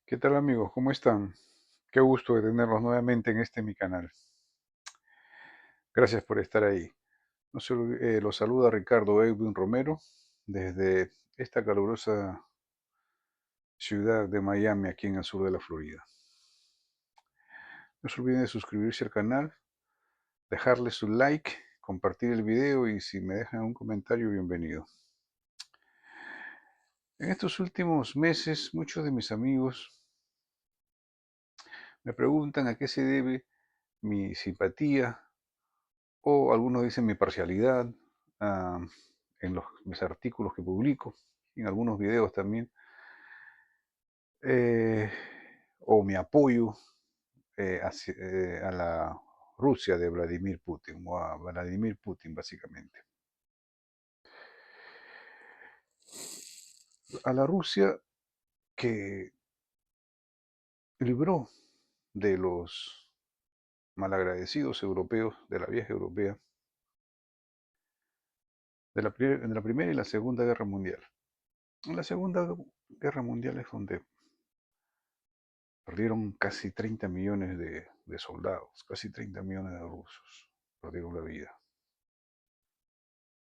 ¿Qué tal amigos? ¿Cómo están? Qué gusto de tenerlos nuevamente en mi canal. Gracias por estar ahí. Los saluda Ricardo Edwin Romero desde esta calurosa ciudad de Miami, aquí en el sur de la Florida. No se olviden de suscribirse al canal, dejarle su like, compartir el video y si me dejan un comentario, bienvenido. En estos últimos meses, muchos de mis amigos me preguntan a qué se debe mi simpatía o algunos dicen mi parcialidad ah, en mis artículos que publico, en algunos videos también, eh, o mi apoyo a la Rusia de Vladimir Putin, o a Vladimir Putin básicamente. A la Rusia que libró de los malagradecidos europeos, de la vieja europea, de la Primera y la Segunda Guerra Mundial. En la Segunda Guerra Mundial es donde perdieron casi 30 millones de soldados, casi 30 millones de rusos perdieron la vida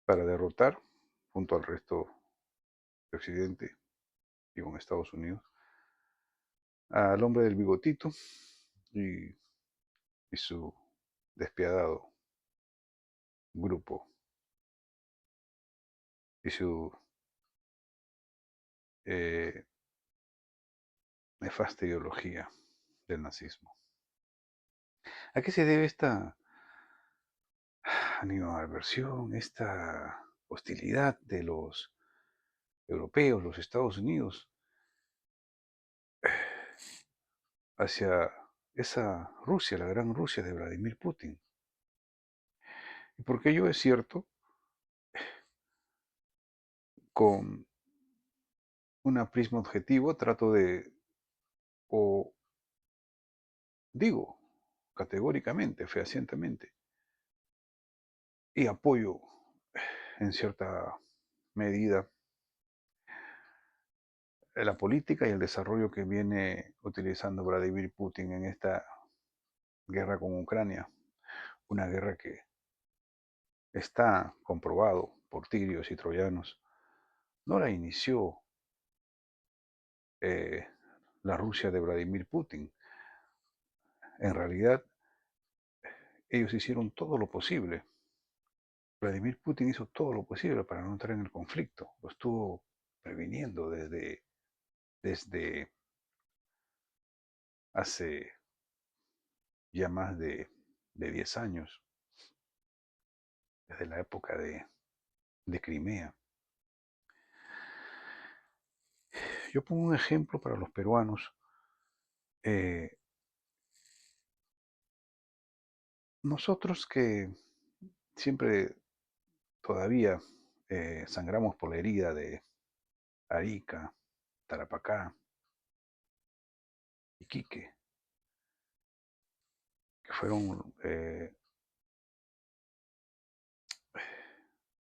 para derrotar, junto al resto de Occidente y con Estados Unidos, al hombre del bigotito y, y su despiadado grupo y su eh, nefasta ideología del nazismo. ¿A qué se debe esta animadversión, esta hostilidad de los europeos, los Estados Unidos, hacia esa Rusia, la gran Rusia de Vladimir Putin? Y porque yo es cierto, con un prisma objetivo trato de, o digo categóricamente, fehacientemente, y apoyo en cierta medida la política y el desarrollo que viene utilizando Vladimir Putin en esta guerra con Ucrania, una guerra que está comprobado por tirios y troyanos, no la inició eh, la Rusia de Vladimir Putin. En realidad, ellos hicieron todo lo posible. Vladimir Putin hizo todo lo posible para no entrar en el conflicto. Lo estuvo previniendo desde hace ya más de 10 años, desde la época de Crimea. Yo pongo un ejemplo para los peruanos. Eh, Nosotros que siempre todavía sangramos por la herida de Arica, Tarapacá, Iquique, que fueron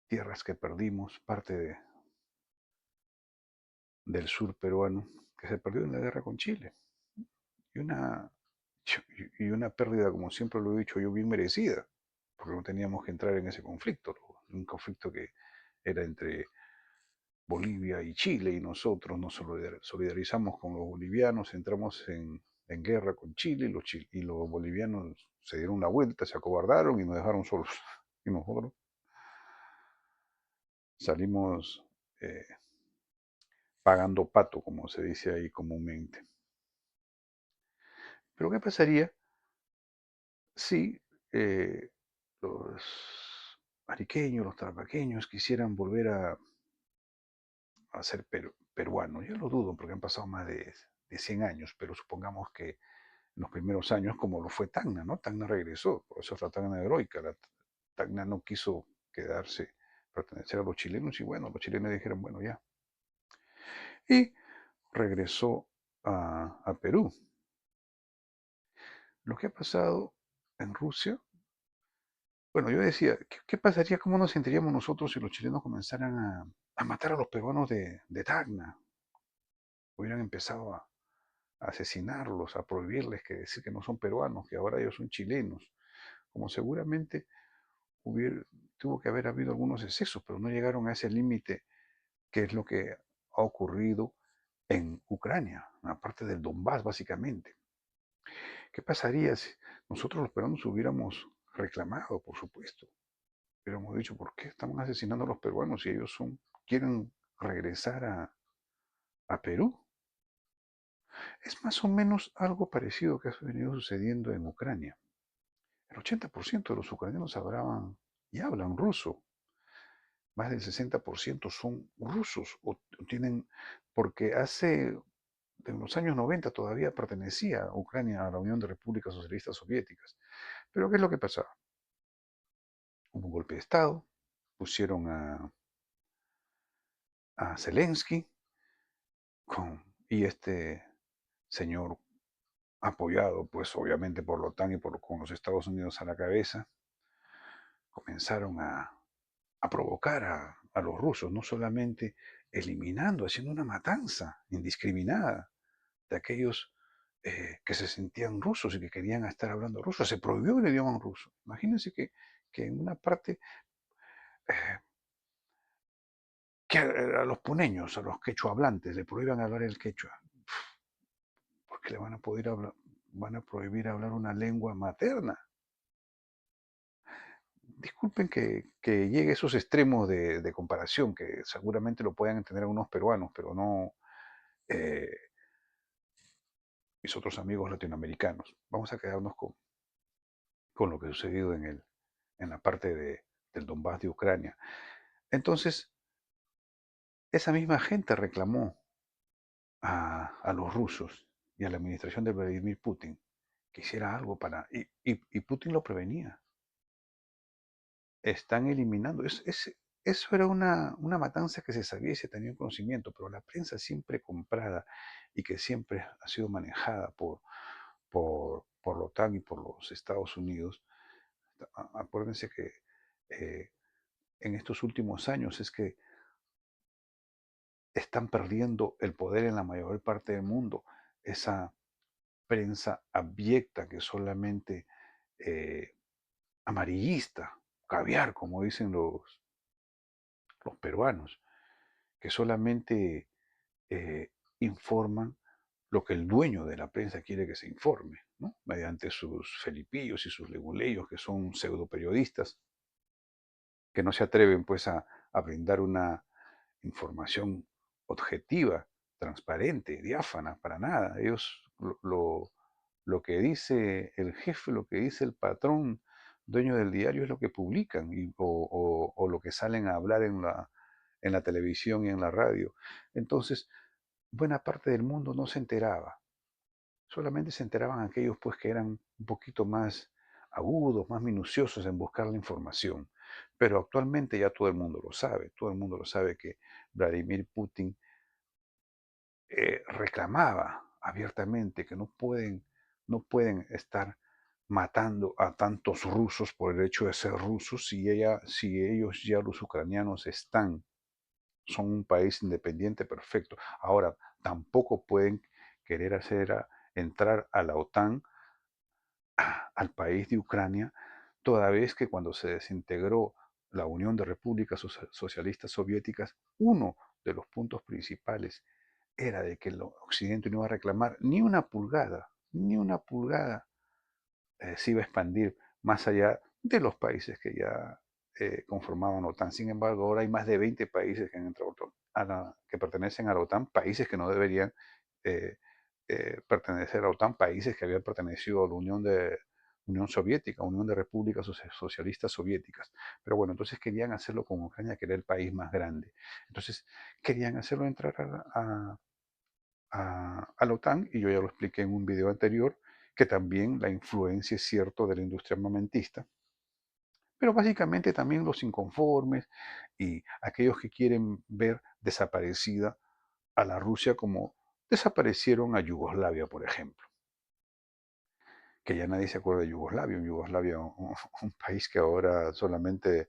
tierras que perdimos, parte del sur peruano, que se perdió en la guerra con Chile. Y una, y una pérdida, como siempre lo he dicho yo, bien merecida, porque no teníamos que entrar en ese conflicto, un conflicto que era entre Bolivia y Chile, y nosotros nos solidarizamos con los bolivianos, entramos en guerra con Chile, y los bolivianos se dieron una vuelta, se acobardaron y nos dejaron solos. Y nosotros salimos eh, pagando pato, como se dice ahí comúnmente. Pero ¿qué pasaría si los ariqueños, los tarapaqueños quisieran volver a ser peruanos? Yo lo dudo porque han pasado más de 100 años, pero supongamos que en los primeros años, como lo fue Tacna, ¿no? Tacna regresó, por eso es la Tacna heroica. Tacna no quiso quedarse, pertenecer a los chilenos, y bueno, los chilenos dijeron, bueno, ya. Y regresó a Perú. Lo que ha pasado en Rusia, bueno, yo decía, ¿qué pasaría, cómo nos sentiríamos nosotros si los chilenos comenzaran a matar a los peruanos de Tacna? Hubieran empezado a asesinarlos, a prohibirles que decir que no son peruanos, que ahora ellos son chilenos, como seguramente hubiera, tuvo que haber habido algunos excesos, pero no llegaron a ese límite que es lo que ha ocurrido en Ucrania, aparte del Donbass básicamente. ¿Qué pasaría si nosotros los peruanos hubiéramos reclamado, por supuesto? Hubiéramos dicho, ¿por qué estamos asesinando a los peruanos si ellos quieren regresar a Perú? Es más o menos algo parecido que ha venido sucediendo en Ucrania. El 80% de los ucranianos hablaban y hablan ruso. Más del 60% son rusos o tienen, porque en los años 90 todavía pertenecía Ucrania a la Unión de Repúblicas Socialistas Soviéticas. Pero ¿qué es lo que pasaba? Hubo un golpe de Estado, pusieron a Zelensky y este señor apoyado pues obviamente por la OTAN y con los Estados Unidos a la cabeza, comenzaron a provocar a los rusos, no solamente eliminando, haciendo una matanza indiscriminada de aquellos que se sentían rusos y que querían estar hablando ruso. Se prohibió el idioma ruso. Imagínense que en una parte, eh, que a los puneños, a los quechua hablantes, le prohíban hablar el quechua, porque le van a prohibir hablar una lengua materna. Disculpen que llegue a esos extremos de comparación, que seguramente lo puedan entender algunos peruanos, pero no eh, mis otros amigos latinoamericanos. Vamos a quedarnos con lo que ha sucedido en la parte del Donbass de Ucrania. Entonces, esa misma gente reclamó a los rusos y a la administración de Vladimir Putin que hiciera algo y Putin lo prevenía. Están eliminando. Eso era una matanza que se sabía y se tenía conocimiento, pero la prensa siempre comprada y que siempre ha sido manejada por la OTAN y por los Estados Unidos. Acuérdense que eh, en estos últimos años es que están perdiendo el poder en la mayor parte del mundo. Esa prensa abyecta que solamente eh, amarillista, caviar, como dicen los peruanos, que solamente informan lo que el dueño de la prensa quiere que se informe, ¿no? Mediante sus felipillos y sus leguleyos, que son pseudo periodistas, que no se atreven pues a brindar una información objetiva, transparente, diáfana, para nada. Ellos lo que dice el jefe, lo que dice el patrón, dueño del diario, es lo que publican o lo que salen a hablar en la televisión y en la radio. Entonces, buena parte del mundo no se enteraba. Solamente se enteraban aquellos pues que eran un poquito más agudos, más minuciosos en buscar la información. Pero actualmente ya todo el mundo lo sabe, todo el mundo lo sabe que Vladimir Putin reclamaba abiertamente que no pueden estar matando a tantos rusos por el hecho de ser rusos si ellos ya los ucranianos son un país independiente perfecto. Ahora, tampoco pueden querer entrar a la OTAN al país de Ucrania, toda vez que cuando se desintegró la Unión de Repúblicas Socialistas Soviéticas, uno de los puntos principales era de que el Occidente no iba a reclamar ni una pulgada se iba a expandir más allá de los países que ya conformaban la OTAN. Sin embargo, ahora hay más de 20 países que han entrado que pertenecen a la OTAN, países que no deberían eh, pertenecer a la OTAN, países que habían pertenecido a la Unión Soviética, Unión de Repúblicas Socialistas Soviéticas. Pero bueno, entonces querían hacerlo con Ucrania, que era el país más grande. Entonces querían hacerlo entrar a la OTAN, y yo ya lo expliqué en un video anterior, que también la influencia es cierto de la industria armamentista, pero básicamente también los inconformes y aquellos que quieren ver desaparecida a la Rusia como desaparecieron a Yugoslavia, por ejemplo, que ya nadie se acuerda de Yugoslavia, un país que ahora solamente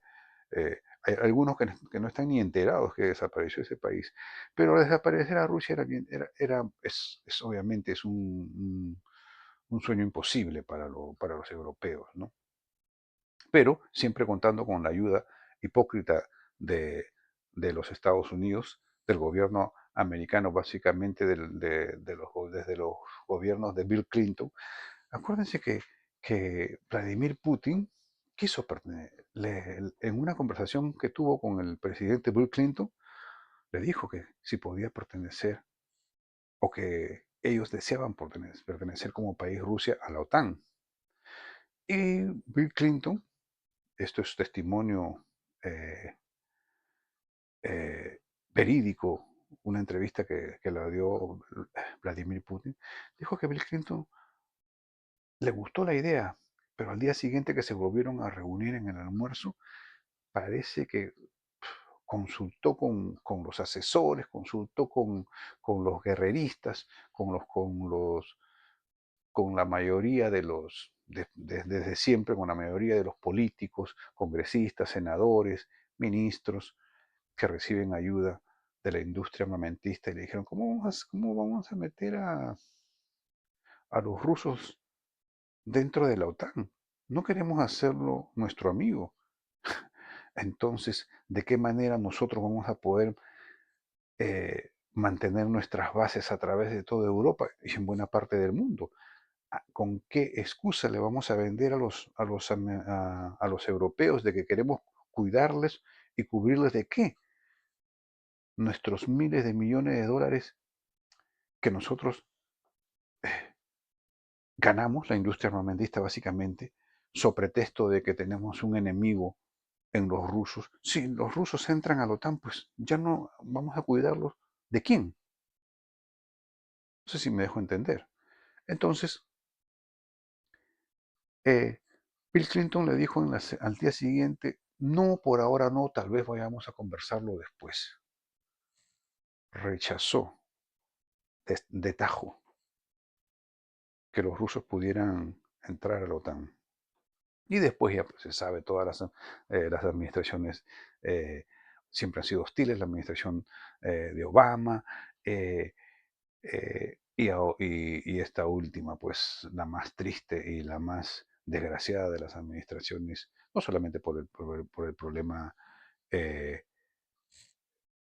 Hay algunos que no están ni enterados que desapareció ese país, pero desaparecer a Rusia es obviamente es un sueño imposible para los europeos, ¿no? Pero siempre contando con la ayuda hipócrita de, de los Estados Unidos, del gobierno americano, básicamente desde los gobiernos de Bill Clinton. Acuérdense que Vladimir Putin en una conversación que tuvo con el presidente Bill Clinton, le dijo que si podía pertenecer o que ellos deseaban pertenecer como país Rusia a la OTAN. Y Bill Clinton, esto es testimonio eh, eh, verídico, una entrevista que la dio Vladimir Putin, dijo que Bill Clinton le gustó la idea, pero al día siguiente que se volvieron a reunir en el almuerzo, parece que consultó con los asesores, consultó con los guerreristas, con la mayoría desde siempre, con la mayoría de los políticos, congresistas, senadores, ministros, que reciben ayuda de la industria armamentista y le dijeron, cómo vamos a meter a los rusos dentro de la OTAN? No queremos hacerlo nuestro amigo. Entonces, ¿de qué manera nosotros vamos a poder mantener nuestras bases a través de toda Europa y en buena parte del mundo? ¿Con qué excusa le vamos a vender a los europeos de que queremos cuidarles y cubrirles de qué? Nuestros miles de millones de dólares que nosotros ganamos, la industria armamentista básicamente, so pretexto de que tenemos un enemigo en los rusos. Si los rusos entran a la OTAN, pues ya no vamos a cuidarlos. ¿De quién? No sé si me dejo entender. Entonces, eh, Bill Clinton le dijo al día siguiente, no, por ahora no, tal vez vayamos a conversarlo después. Rechazó de tajo que los rusos pudieran entrar a la OTAN. Y después ya pues, se sabe, las administraciones eh, siempre han sido hostiles, la administración de Obama, eh, y esta última, pues la más triste y la más desgraciada de las administraciones, no solamente por el problema eh,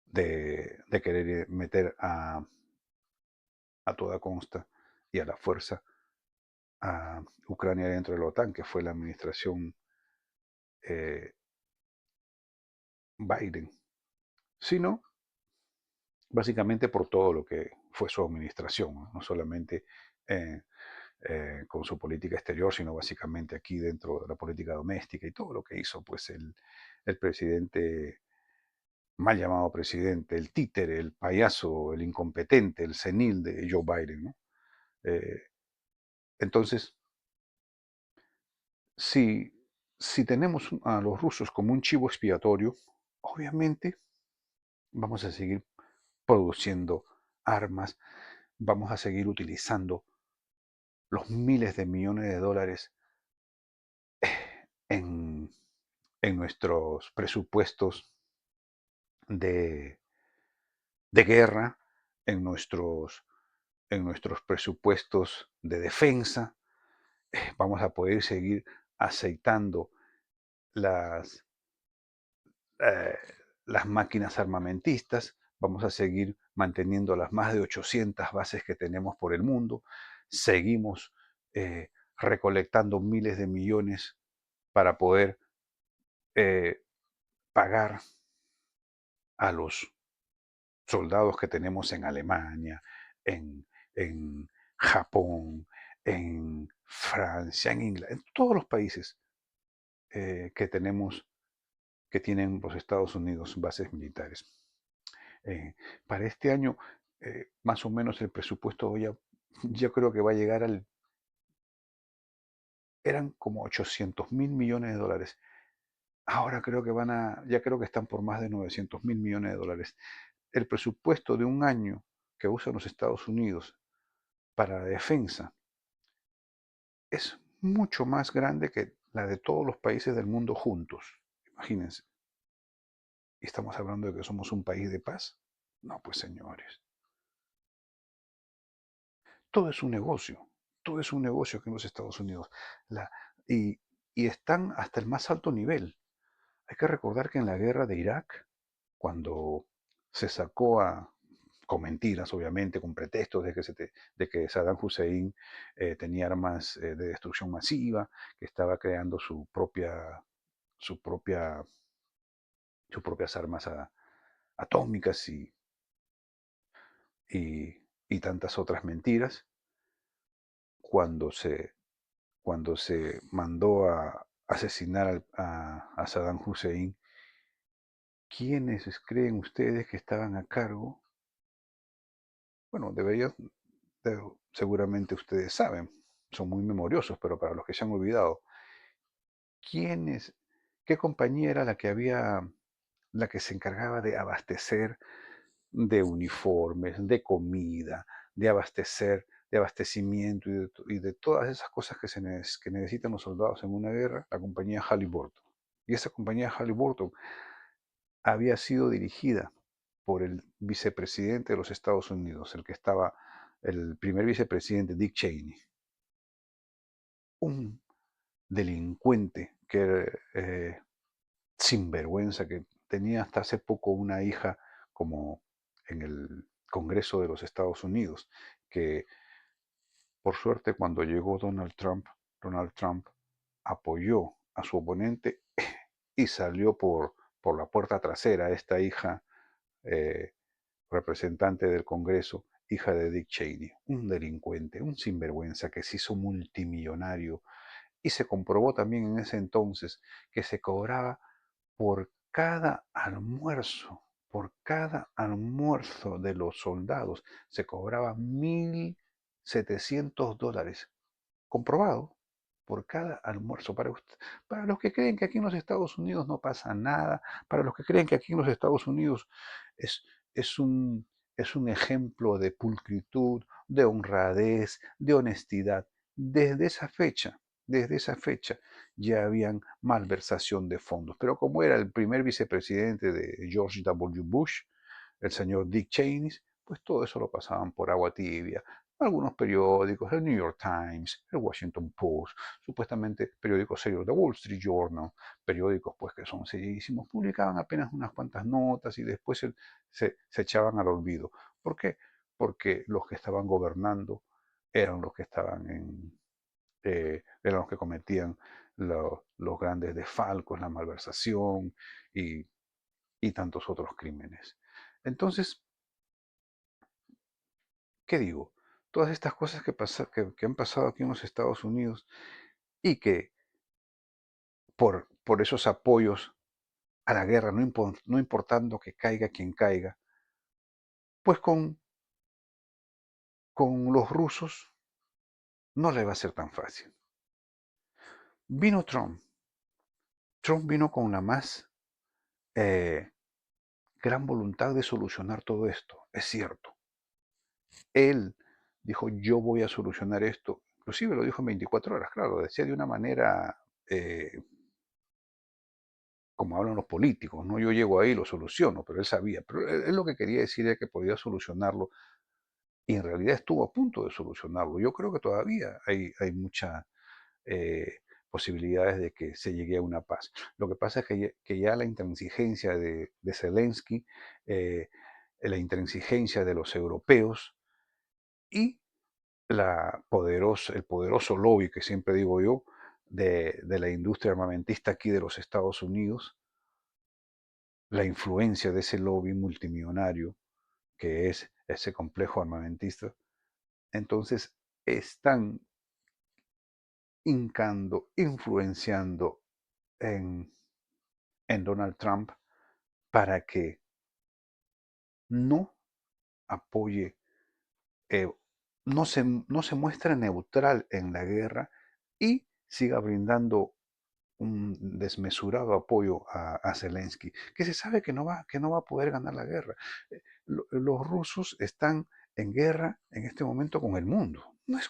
de querer meter a toda consta y a la fuerza a Ucrania dentro de la OTAN, que fue la administración eh, Biden, sino básicamente por todo lo que fue su administración, no solamente eh, con su política exterior, sino básicamente aquí dentro de la política doméstica y todo lo que hizo pues el presidente, mal llamado presidente, el títere, el payaso, el incompetente, el senil de Joe Biden, ¿no? Eh, entonces, si, si tenemos a los rusos como un chivo expiatorio, obviamente vamos a seguir produciendo armas, vamos a seguir utilizando los miles de millones de dólares en, en nuestros presupuestos de, de guerra, en nuestros presupuestos de defensa. Vamos a poder seguir aceitando las, eh, las máquinas armamentistas, vamos a seguir manteniendo las más de 800 bases que tenemos por el mundo, seguimos recolectando miles de millones para poder eh, pagar a los soldados que tenemos en Alemania, en Japón, en Francia, en Inglaterra, en todos los países que tenemos, que tienen los Estados Unidos bases militares. Para este año, más o menos el presupuesto ya creo que va a llegar eran como 800.000 millones de dólares. Ahora creo que ya creo que están por más de 900.000 millones de dólares. El presupuesto de un año que usan los Estados Unidos para la defensa es mucho más grande que la de todos los países del mundo juntos. Imagínense. ¿Y estamos hablando de que somos un país de paz? No, pues señores, todo es un negocio, todo es un negocio aquí en los Estados Unidos. La- y, y están hasta el más alto nivel. Hay que recordar que en la guerra de Irak, cuando se sacó con mentiras, obviamente, con pretextos de que Saddam Hussein tenía armas de destrucción masiva, que estaba creando su propia, sus propias armas atómicas y, y tantas otras mentiras, cuando cuando se mandó a asesinar a Saddam Hussein, ¿quiénes creen ustedes que estaban a cargo? Bueno, seguramente ustedes saben, son muy memoriosos, pero para los que se han olvidado, ¿quiénes, qué compañía era la que se encargaba de abastecer de uniformes, de comida, de abastecimiento y de todas esas cosas que necesitan los soldados en una guerra? La compañía Halliburton. Y esa compañía Halliburton había sido dirigida por el vicepresidente de los Estados Unidos, el primer vicepresidente Dick Cheney, un delincuente que era sinvergüenza, que tenía hasta hace poco una hija como en el Congreso de los Estados Unidos, que por suerte cuando llegó Donald Trump apoyó a su oponente y salió por la puerta trasera esta hija eh, representante del Congreso, hija de Dick Cheney, un delincuente, un sinvergüenza que se hizo multimillonario y se comprobó también en ese entonces que se cobraba por cada almuerzo de los soldados, se cobraba $1,700, comprobado por cada almuerzo. Para los que creen que aquí en los Estados Unidos no pasa nada, para los que creen que aquí en los Estados Unidos es, es un, es un ejemplo de pulcritud, de honradez, de honestidad, desde esa fecha, desde esa fecha ya habían malversación de fondos. Pero como era el primer vicepresidente de George W. Bush, el señor Dick Cheney, pues todo eso lo pasaban por agua tibia. Algunos periódicos, el New York Times, el Washington Post, supuestamente periódicos serios, The Wall Street Journal, periódicos pues que son seriísimos, publicaban apenas unas cuantas notas y después se echaban al olvido. ¿Por qué? Porque los que estaban gobernando eran los que eran los que cometían los grandes desfalcos, la malversación y, y tantos otros crímenes. Entonces, ¿qué digo? Todas estas cosas que han pasado aquí en los Estados Unidos y que por esos apoyos a la guerra, no importando que caiga quien caiga, pues con los rusos no le va a ser tan fácil. Vino Trump. Trump vino con la más eh, gran voluntad de solucionar todo esto. Es cierto. Él dijo, yo voy a solucionar esto. Inclusive lo dijo en 24 horas, claro, lo decía de una manera como hablan los políticos, ¿no? Yo llego ahí y lo soluciono, pero él sabía. Pero él lo que quería decir era que podía solucionarlo y en realidad estuvo a punto de solucionarlo. Yo creo que todavía hay muchas posibilidades de que se llegue a una paz. Lo que pasa es que ya la intransigencia de Zelensky, eh, la intransigencia de los europeos y el poderoso lobby que siempre digo yo de la industria armamentista aquí de los Estados Unidos, la influencia de ese lobby multimillonario que es ese complejo armamentista, entonces están influenciando en, en Donald Trump para que no apoye, eh, no se muestre neutral en la guerra y siga brindando un desmesurado apoyo a Zelensky, que se sabe que no va a poder ganar la guerra. Los rusos están en guerra en este momento con el mundo, no es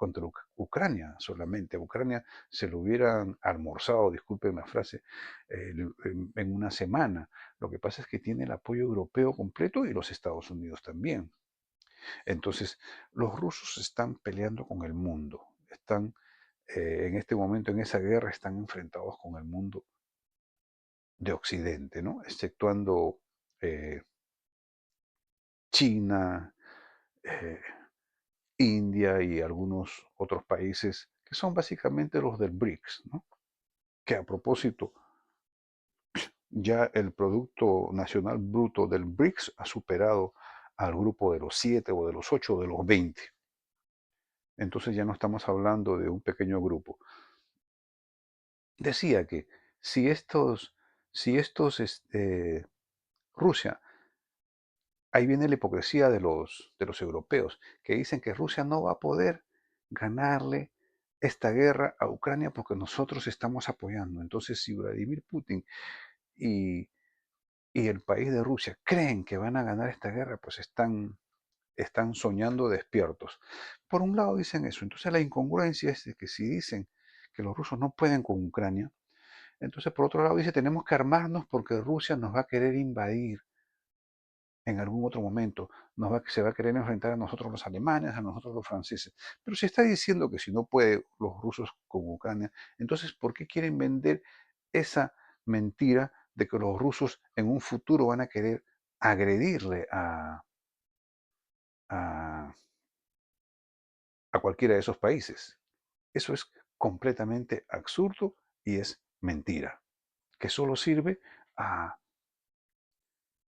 contra Ucrania solamente. A Ucrania se lo hubieran almorzado, disculpen la frase, en una semana. Lo que pasa es que tiene el apoyo europeo completo y los Estados Unidos también. Entonces, los rusos están peleando con el mundo. Están, en este momento, en esa guerra, están enfrentados con el mundo de Occidente, ¿no? Exceptuando eh, China, eh, India y algunos otros países que son básicamente los del BRICS, ¿no? Que a propósito, ya el Producto Nacional Bruto del BRICS ha superado al grupo de los 7 o de los 8 o de los 20. Entonces ya no estamos hablando de un pequeño grupo. Decía que si Rusia, ahí viene la hipocresía de los europeos, que dicen que Rusia no va a poder ganarle esta guerra a Ucrania porque nosotros estamos apoyando. Entonces, si Vladimir Putin y, y el país de Rusia creen que van a ganar esta guerra, pues están soñando despiertos. Por un lado dicen eso. Entonces la incongruencia es de que si dicen que los rusos no pueden con Ucrania, entonces por otro lado dice tenemos que armarnos porque Rusia nos va a querer invadir en algún otro momento, se va a querer enfrentar a nosotros los alemanes, a nosotros los franceses. Pero si está diciendo que si no puede los rusos con Ucrania, entonces ¿por qué quieren vender esa mentira de que los rusos en un futuro van a querer agredirle a, a cualquiera de esos países? Eso es completamente absurdo y es mentira, que solo sirve a-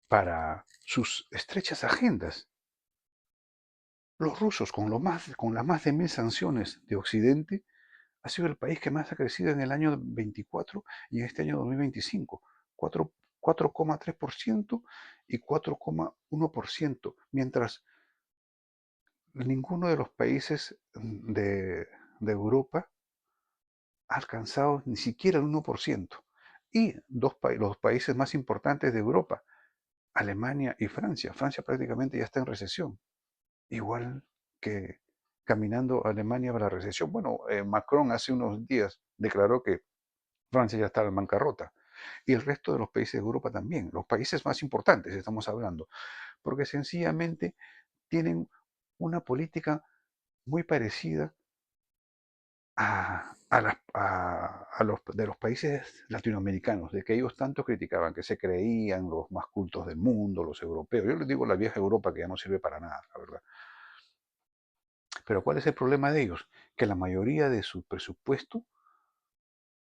para sus estrechas agendas. Los rusos, con las más de 1000 sanciones de Occidente, ha sido el país que más ha crecido en el año 24 y en este año 2025, 4,3% y 4,1%, mientras ninguno de los países de Europa ha alcanzado ni siquiera el 1%. Y los países más importantes de Europa, Alemania y Francia. Francia prácticamente ya está en recesión, igual que caminando Alemania para la recesión. Bueno, Macron hace unos días declaró que Francia ya está en bancarrota y el resto de los países de Europa también, los países más importantes estamos hablando, porque sencillamente tienen una política muy parecida a los de los países latinoamericanos, de que ellos tanto criticaban, que se creían los más cultos del mundo, los europeos. Yo les digo la vieja Europa que ya no sirve para nada, la verdad. Pero ¿cuál es el problema de ellos? Que la mayoría de su presupuesto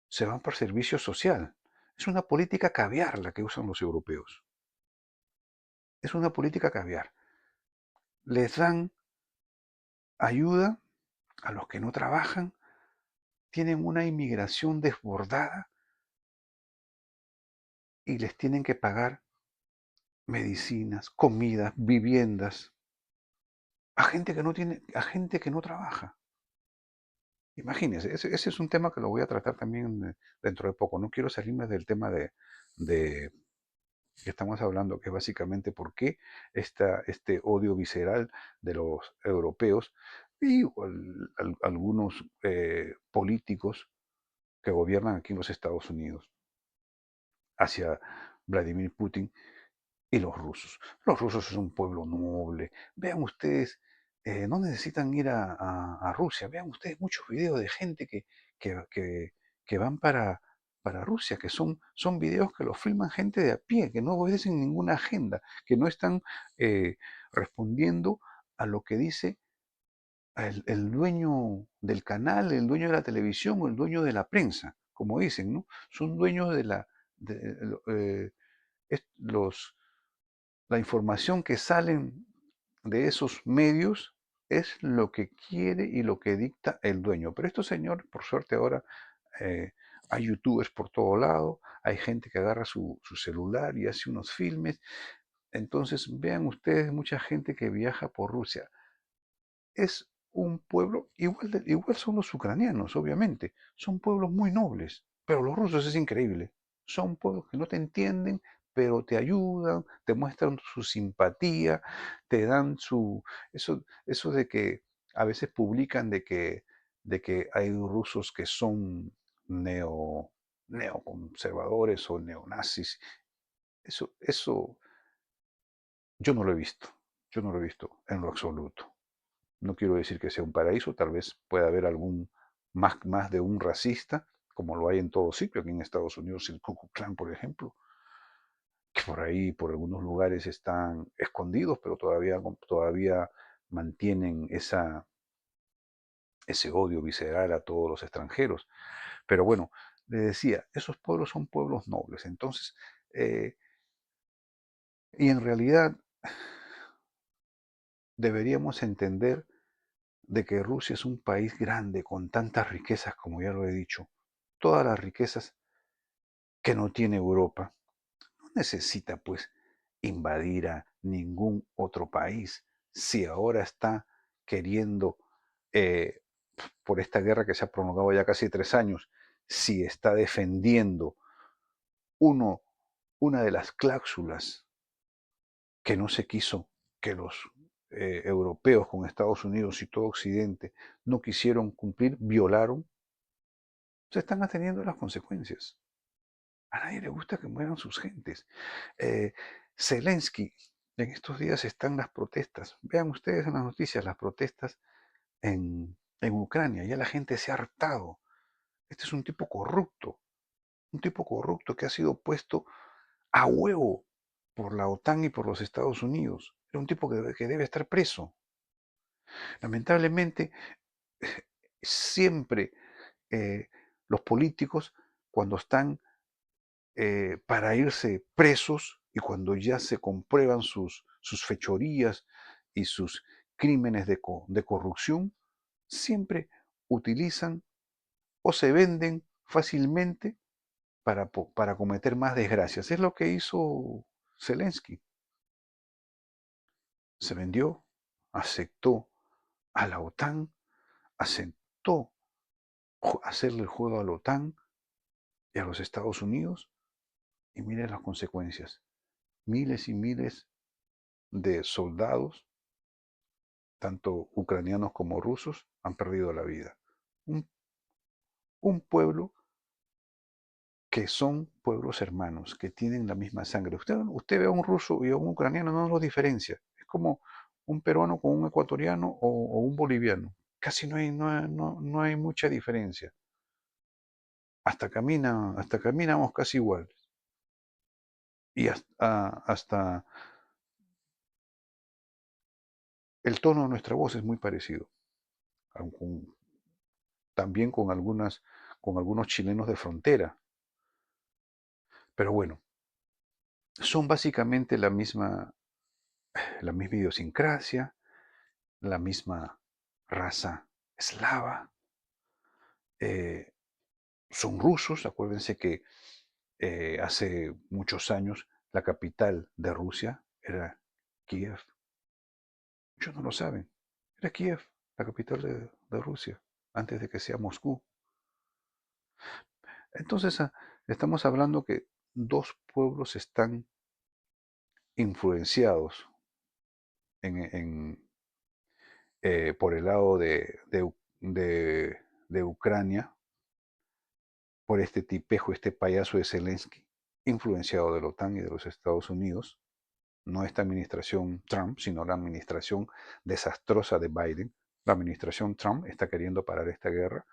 se van por servicio social. Es una política caviar la que usan los europeos. Es una política caviar. Les dan ayuda a los que no trabajan, tienen una inmigración desbordada y les tienen que pagar medicinas, comidas, viviendas a gente que no trabaja. Imagínense, ese es un tema que lo voy a tratar también dentro de poco. No quiero salirme del tema de que estamos hablando, que es básicamente por qué este odio visceral de los europeos y algunos políticos que gobiernan aquí en los Estados Unidos hacia Vladimir Putin y los rusos. Los rusos es un pueblo noble. Vean ustedes, no necesitan ir a Rusia. Vean ustedes muchos videos de gente que, que- que van para Rusia, que son videos que los filman gente de a pie, que no obedecen ninguna agenda, que no están respondiendo a lo que dice el dueño del canal, el dueño de la televisión o el dueño de la prensa, como dicen, ¿no? Son dueños los la información que salen de esos medios es lo que quiere y lo que dicta el dueño. Pero estos señores, por suerte ahora, eh, hay youtubers por todo lado, hay gente que agarra su celular y hace unos filmes. Entonces, vean ustedes, mucha gente que viaja por Rusia. Es un pueblo, igual son los ucranianos, obviamente, son pueblos muy nobles, pero los rusos es increíble, son pueblos que no te entienden, pero te ayudan, te muestran su simpatía, te dan eso de que a veces publican de que hay rusos que son neo, neoconservadores o neonazis. Eso yo no lo he visto. Yo no lo he visto en lo absoluto. No quiero decir que sea un paraíso, tal vez pueda haber algún más de un racista, como lo hay en todo sitio, aquí en Estados Unidos, el Ku Klux Klan, por ejemplo, que por ahí, por algunos lugares están escondidos, pero todavía mantienen ese odio visceral a todos los extranjeros. Pero bueno, le decía, esos pueblos son pueblos nobles. Entonces, eh, y en realidad deberíamos entender de que Rusia es un país grande con tantas riquezas, como ya lo he dicho, todas las riquezas que no tiene Europa. No necesita pues invadir a ningún otro país si ahora está queriendo, eh, por esta guerra que se ha prolongado ya casi 3 años, si está defendiendo uno, una de las cláusulas que no se quiso, que los europeos con Estados Unidos y todo Occidente no quisieron cumplir, violaron, se están atendiendo a las consecuencias. A nadie le gusta que mueran sus gentes. Eh, Zelensky, en estos días están las protestas. Vean ustedes en las noticias las protestas en Ucrania. Ya la gente se ha hartado. Este es un tipo corrupto que ha sido puesto a huevo por la OTAN y por los Estados Unidos. Es un tipo que debe estar preso. Lamentablemente, siempre los políticos, cuando están para irse presos y cuando ya se comprueban sus fechorías y sus crímenes de corrupción, siempre utilizan o se venden fácilmente para cometer más desgracias. Es lo que hizo Zelensky. Se vendió, aceptó a la OTAN, aceptó hacerle el juego a la OTAN y a los Estados Unidos y miren las consecuencias. Miles y miles de soldados, tanto ucranianos como rusos, han perdido la vida. Un, un pueblo que son pueblos hermanos, que tienen la misma sangre. Usted ve a un ruso y a un ucraniano, no los diferencia. Es como un peruano con un ecuatoriano o un boliviano. Casi no hay mucha diferencia. Hasta caminamos casi igual. Y hasta el tono de nuestra voz es muy parecido. También con algunos chilenos de frontera. Pero bueno, son básicamente la misma idiosincrasia, la misma raza eslava. eh, Son rusos, acuérdense que hace muchos años la capital de Rusia era Kiev. Muchos no lo saben. Era Kiev, la capital de Rusia, antes de que sea Moscú. Entonces, estamos hablando que dos pueblos están influenciados por el lado de Ucrania, por este tipejo, este payaso de Zelensky, influenciado de la OTAN y de los Estados Unidos, no esta administración Trump, sino la administración desastrosa de Biden. La administración Trump está queriendo parar esta guerra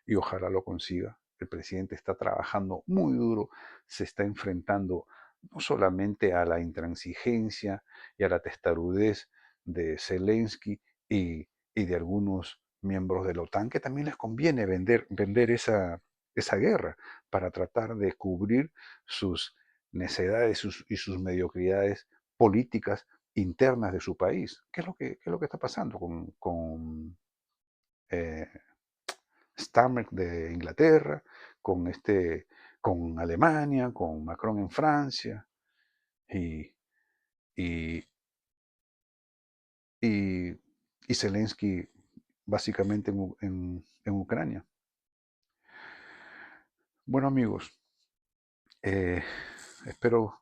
y ojalá lo consiga. El presidente está trabajando muy duro, se está enfrentando no solamente a la intransigencia y a la testarudez de Zelensky y de algunos miembros de la OTAN, que también les conviene vender esa guerra para tratar de cubrir sus necedades y sus mediocridades políticas internas de su país. ¿Qué es lo que está pasando con eh, Starmer de Inglaterra, con Alemania, con Macron en Francia y, y, y, y Zelensky básicamente en Ucrania? Bueno amigos, eh, espero,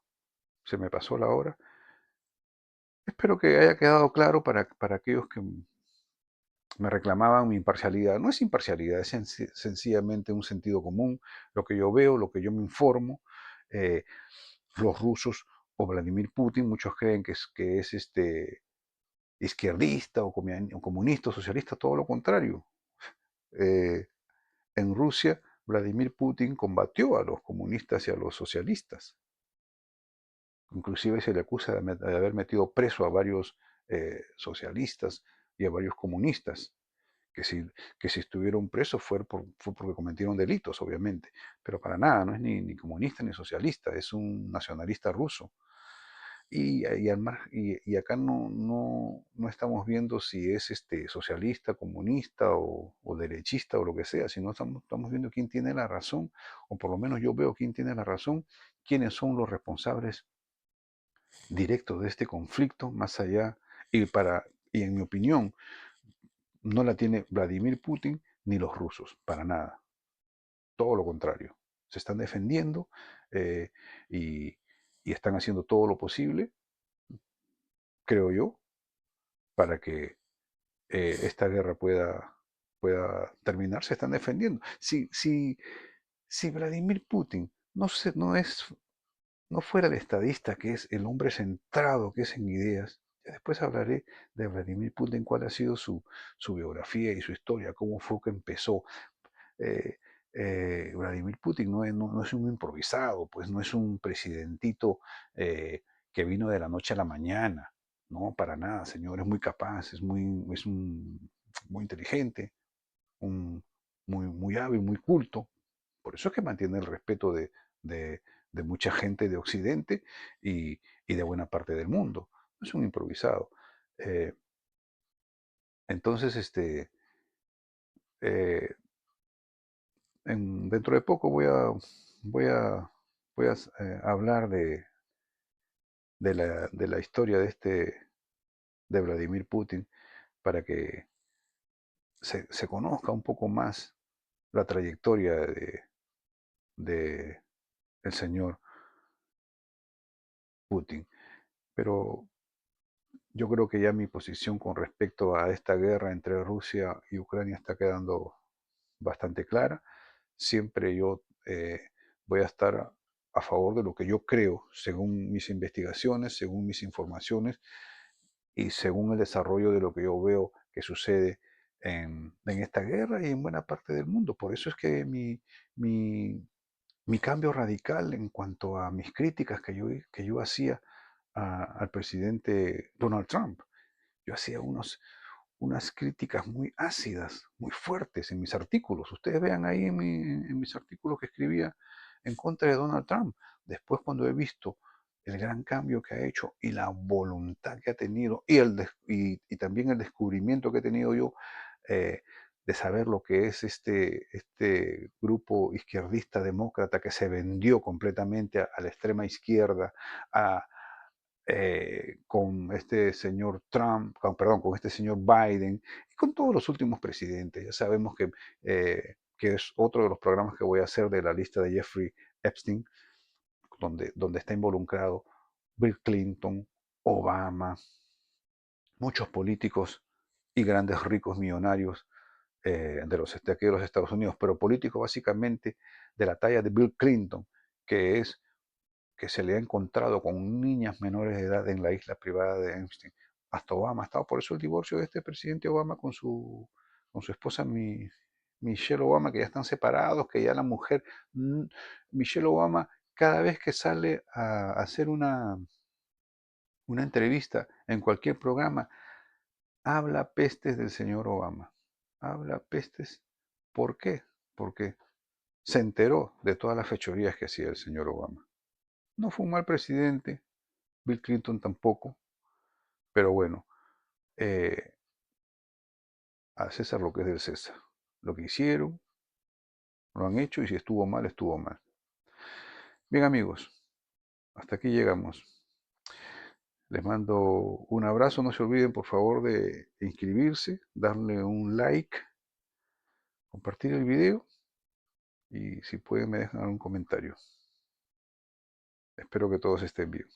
se me pasó la hora, espero que haya quedado claro para aquellos me reclamaban mi imparcialidad. No es imparcialidad, es sencillamente un sentido común, lo que yo veo, lo que yo me informo. Eh, los rusos o Vladimir Putin, muchos creen que es izquierdista o comunista o socialista, todo lo contrario. Eh, en Rusia, Vladimir Putin combatió a los comunistas y a los socialistas. Inclusive se le acusa de haber metido preso a varios socialistas y a varios comunistas, que si, que si estuvieron presos fue porque cometieron delitos, obviamente, pero para nada, no es ni comunista ni socialista, es un nacionalista ruso. Y acá no estamos viendo si es socialista, comunista o derechista o lo que sea, sino estamos viendo quién tiene la razón, o por lo menos yo veo quién tiene la razón, quiénes son los responsables directos de este conflicto, más allá, y en mi opinión, no la tiene Vladimir Putin ni los rusos, para nada, todo lo contrario. Se están defendiendo eh, y, y están haciendo todo lo posible, creo yo, para que esta guerra pueda terminar. Se están defendiendo. Si Vladimir Putin no fuera el estadista que es, el hombre centrado que es en ideas, ya después hablaré de Vladimir Putin, cuál ha sido su biografía y su historia, cómo fue que empezó. eh, Vladimir Putin no es un improvisado, pues no es un presidentito que vino de la noche a la mañana, no, para nada, señor, es muy capaz, muy inteligente, un, muy hábil, muy culto, por eso es que mantiene el respeto de, de mucha gente de Occidente y de buena parte del mundo, no es un improvisado. Eh, entonces, eh, dentro de poco voy a, hablar de la historia de Vladimir Putin para que se conozca un poco más la trayectoria de el señor Putin. Pero yo creo que ya mi posición con respecto a esta guerra entre Rusia y Ucrania está quedando bastante clara. Siempre yo voy a estar a favor de lo que yo creo, según mis investigaciones, según mis informaciones y según el desarrollo de lo que yo veo que sucede en esta guerra y en buena parte del mundo. Por eso es que mi, mi cambio radical en cuanto a mis críticas que yo hacía al presidente Donald Trump, yo hacía unas críticas muy ácidas, muy fuertes en mis artículos. Ustedes vean ahí en mis artículos que escribía en contra de Donald Trump. Después, cuando he visto el gran cambio que ha hecho y la voluntad que ha tenido y también el descubrimiento que he tenido yo eh, de saber lo que es este grupo izquierdista demócrata que se vendió completamente a la extrema izquierda, a, con este señor Trump, perdón, con este señor Biden y con todos los últimos presidentes. Ya sabemos que es otro de los programas que voy a hacer de la lista de Jeffrey Epstein, donde está involucrado Bill Clinton, Obama, muchos políticos y grandes ricos millonarios de aquí de los Estados Unidos, pero políticos básicamente de la talla de Bill Clinton, que es que se le ha encontrado con niñas menores de edad en la isla privada de Epstein. Hasta Obama ha estado, por eso el divorcio de este presidente Obama con su esposa Michelle Obama, que ya están separados, que ya la mujer, Michelle Obama, cada vez que sale a hacer una entrevista en cualquier programa, habla pestes del señor Obama. Habla pestes. ¿Por qué? Porque se enteró de todas las fechorías que hacía el señor Obama. No fue un mal presidente, Bill Clinton tampoco, pero bueno, eh, a César lo que es del César. Lo que hicieron, lo han hecho y si estuvo mal, estuvo mal. Bien amigos, hasta aquí llegamos. Les mando un abrazo, no se olviden por favor de inscribirse, darle un like, compartir el video y si pueden me dejan algún comentario. Espero que todos estén bien.